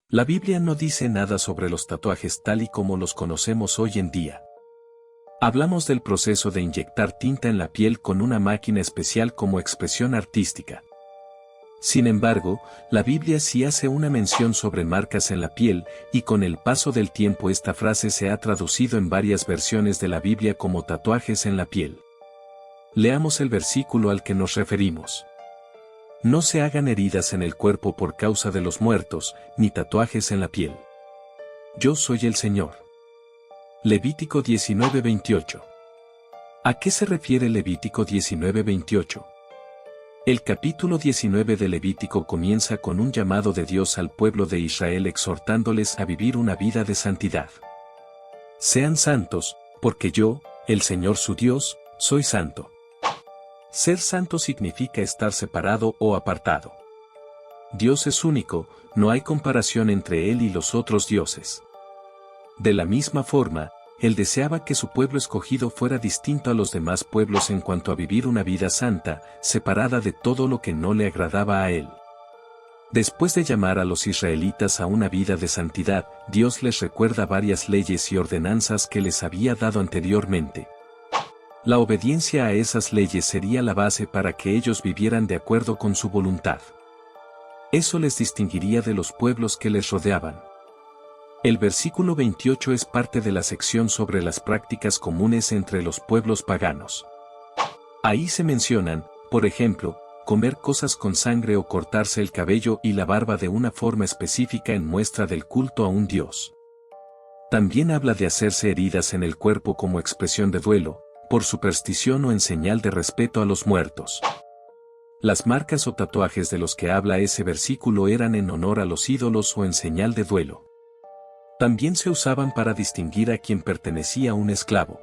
La Biblia no dice nada sobre los tatuajes tal y como los conocemos hoy en día. Hablamos del proceso de inyectar tinta en la piel con una máquina especial como expresión artística. Sin embargo, la Biblia sí hace una mención sobre marcas en la piel, y con el paso del tiempo esta frase se ha traducido en varias versiones de la Biblia como tatuajes en la piel. Leamos el versículo al que nos referimos. No se hagan heridas en el cuerpo por causa de los muertos, ni tatuajes en la piel. Yo soy el Señor. Levítico 19:28. ¿A qué se refiere Levítico 19:28? El capítulo 19 de Levítico comienza con un llamado de Dios al pueblo de Israel exhortándoles a vivir una vida de santidad. Sean santos, porque yo, el Señor su Dios, soy santo. Ser santo significa estar separado o apartado. Dios es único, no hay comparación entre Él y los otros dioses. De la misma forma, Él deseaba que su pueblo escogido fuera distinto a los demás pueblos en cuanto a vivir una vida santa, separada de todo lo que no le agradaba a Él. Después de llamar a los israelitas a una vida de santidad, Dios les recuerda varias leyes y ordenanzas que les había dado anteriormente. La obediencia a esas leyes sería la base para que ellos vivieran de acuerdo con su voluntad. Eso les distinguiría de los pueblos que les rodeaban. El versículo 28 es parte de la sección sobre las prácticas comunes entre los pueblos paganos. Ahí se mencionan, por ejemplo, comer cosas con sangre o cortarse el cabello y la barba de una forma específica en muestra del culto a un dios. También habla de hacerse heridas en el cuerpo como expresión de duelo, por superstición o en señal de respeto a los muertos. Las marcas o tatuajes de los que habla ese versículo eran en honor a los ídolos o en señal de duelo. También se usaban para distinguir a quien pertenecía a un esclavo.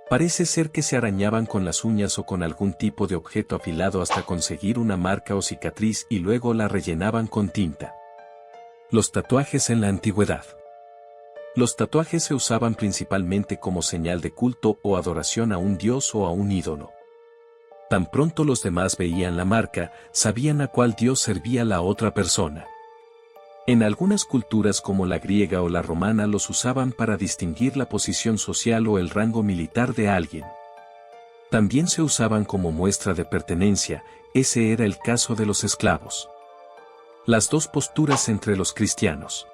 Parece ser que se arañaban con las uñas o con algún tipo de objeto afilado hasta conseguir una marca o cicatriz y luego la rellenaban con tinta. Los tatuajes en la antigüedad. Los tatuajes se usaban principalmente como señal de culto o adoración a un dios o a un ídolo. Tan pronto los demás veían la marca, sabían a cuál dios servía la otra persona. En algunas culturas como la griega o la romana los usaban para distinguir la posición social o el rango militar de alguien. También se usaban como muestra de pertenencia, ese era el caso de los esclavos. Las dos posturas entre los cristianos.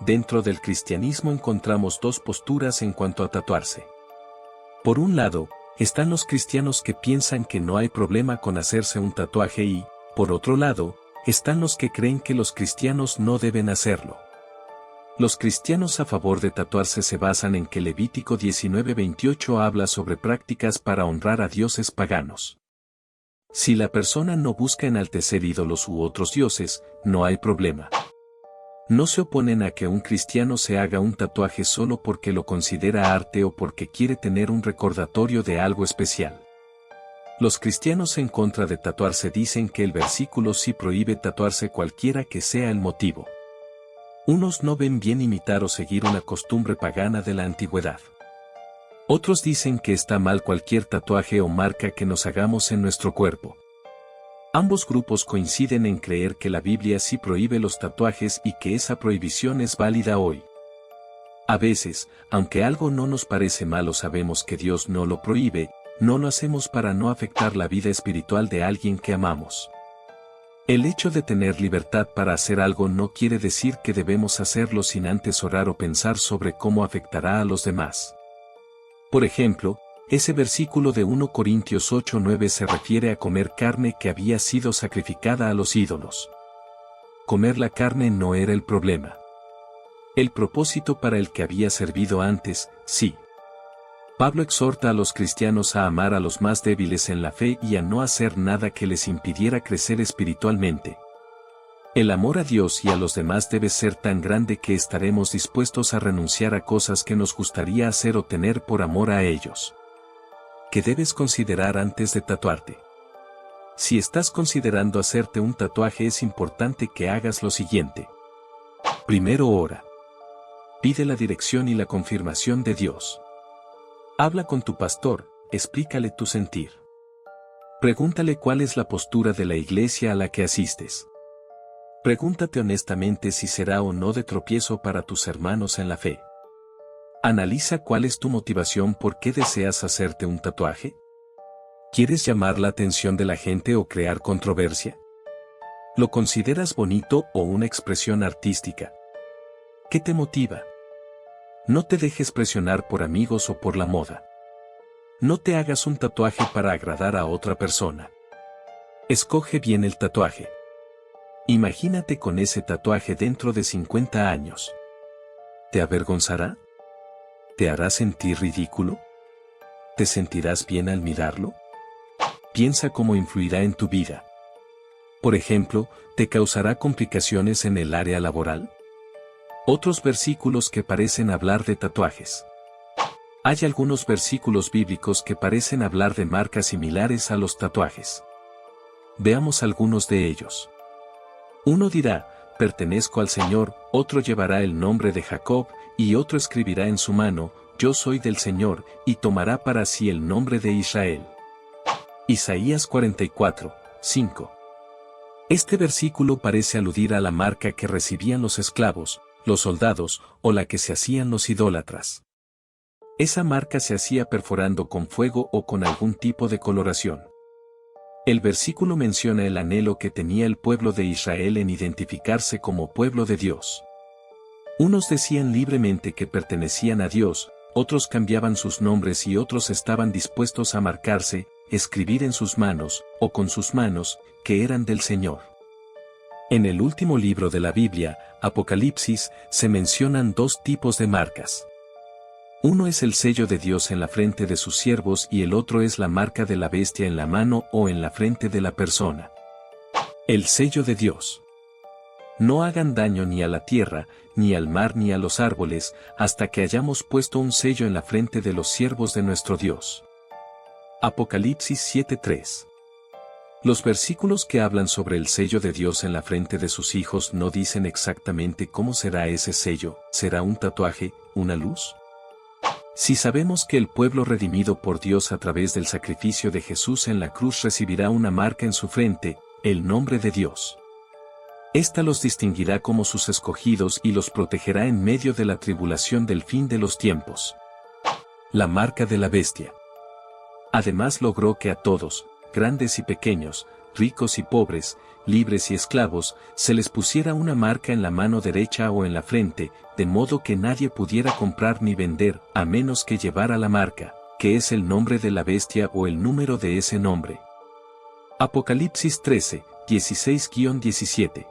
Dentro del cristianismo encontramos dos posturas en cuanto a tatuarse. Por un lado, están los cristianos que piensan que no hay problema con hacerse un tatuaje y, por otro lado, están los que creen que los cristianos no deben hacerlo. Los cristianos a favor de tatuarse se basan en que Levítico 19:28 habla sobre prácticas para honrar a dioses paganos. Si la persona no busca enaltecer ídolos u otros dioses, no hay problema. No se oponen a que un cristiano se haga un tatuaje solo porque lo considera arte o porque quiere tener un recordatorio de algo especial. Los cristianos en contra de tatuarse dicen que el versículo sí prohíbe tatuarse cualquiera que sea el motivo. Unos no ven bien imitar o seguir una costumbre pagana de la antigüedad. Otros dicen que está mal cualquier tatuaje o marca que nos hagamos en nuestro cuerpo. Ambos grupos coinciden en creer que la Biblia sí prohíbe los tatuajes y que esa prohibición es válida hoy. A veces, aunque algo no nos parece mal o sabemos que Dios no lo prohíbe, no lo hacemos para no afectar la vida espiritual de alguien que amamos. El hecho de tener libertad para hacer algo no quiere decir que debemos hacerlo sin antes orar o pensar sobre cómo afectará a los demás. Por ejemplo, ese versículo de 1 Corintios 8:9 se refiere a comer carne que había sido sacrificada a los ídolos. Comer la carne no era el problema. El propósito para el que había servido antes, sí. Pablo exhorta a los cristianos a amar a los más débiles en la fe y a no hacer nada que les impidiera crecer espiritualmente. El amor a Dios y a los demás debe ser tan grande que estaremos dispuestos a renunciar a cosas que nos gustaría hacer o tener por amor a ellos. ¿Qué debes considerar antes de tatuarte? Si estás considerando hacerte un tatuaje, es importante que hagas lo siguiente. Primero, ora. Pide la dirección y la confirmación de Dios. Habla con tu pastor, explícale tu sentir. Pregúntale cuál es la postura de la iglesia a la que asistes. Pregúntate honestamente si será o no de tropiezo para tus hermanos en la fe. Analiza cuál es tu motivación, por qué deseas hacerte un tatuaje. ¿Quieres llamar la atención de la gente o crear controversia? ¿Lo consideras bonito o una expresión artística? ¿Qué te motiva? No te dejes presionar por amigos o por la moda. No te hagas un tatuaje para agradar a otra persona. Escoge bien el tatuaje. Imagínate con ese tatuaje dentro de 50 años. ¿Te avergonzará? ¿Te hará sentir ridículo? ¿Te sentirás bien al mirarlo? Piensa cómo influirá en tu vida. Por ejemplo, ¿te causará complicaciones en el área laboral? Otros versículos que parecen hablar de tatuajes. Hay algunos versículos bíblicos que parecen hablar de marcas similares a los tatuajes. Veamos algunos de ellos. Uno dirá, pertenezco al Señor, otro llevará el nombre de Jacob, y otro escribirá en su mano, yo soy del Señor, y tomará para sí el nombre de Israel. Isaías 44, 5. Este versículo parece aludir a la marca que recibían los esclavos, los soldados, o la que se hacían los idólatras. Esa marca se hacía perforando con fuego o con algún tipo de coloración. El versículo menciona el anhelo que tenía el pueblo de Israel en identificarse como pueblo de Dios. Unos decían libremente que pertenecían a Dios, otros cambiaban sus nombres y otros estaban dispuestos a marcarse, escribir en sus manos, o con sus manos, que eran del Señor. En el último libro de la Biblia, Apocalipsis, se mencionan dos tipos de marcas. Uno es el sello de Dios en la frente de sus siervos y el otro es la marca de la bestia en la mano o en la frente de la persona. El sello de Dios. No hagan daño ni a la tierra, ni al mar ni a los árboles, hasta que hayamos puesto un sello en la frente de los siervos de nuestro Dios. Apocalipsis 7:3. Los versículos que hablan sobre el sello de Dios en la frente de sus hijos no dicen exactamente cómo será ese sello. ¿Será un tatuaje, una luz? Si sabemos que el pueblo redimido por Dios a través del sacrificio de Jesús en la cruz recibirá una marca en su frente, el nombre de Dios. Esta los distinguirá como sus escogidos y los protegerá en medio de la tribulación del fin de los tiempos. La marca de la bestia. Además logró que a todos, grandes y pequeños, ricos y pobres, libres y esclavos, se les pusiera una marca en la mano derecha o en la frente, de modo que nadie pudiera comprar ni vender, a menos que llevara la marca, que es el nombre de la bestia o el número de ese nombre. Apocalipsis 13, 16-17.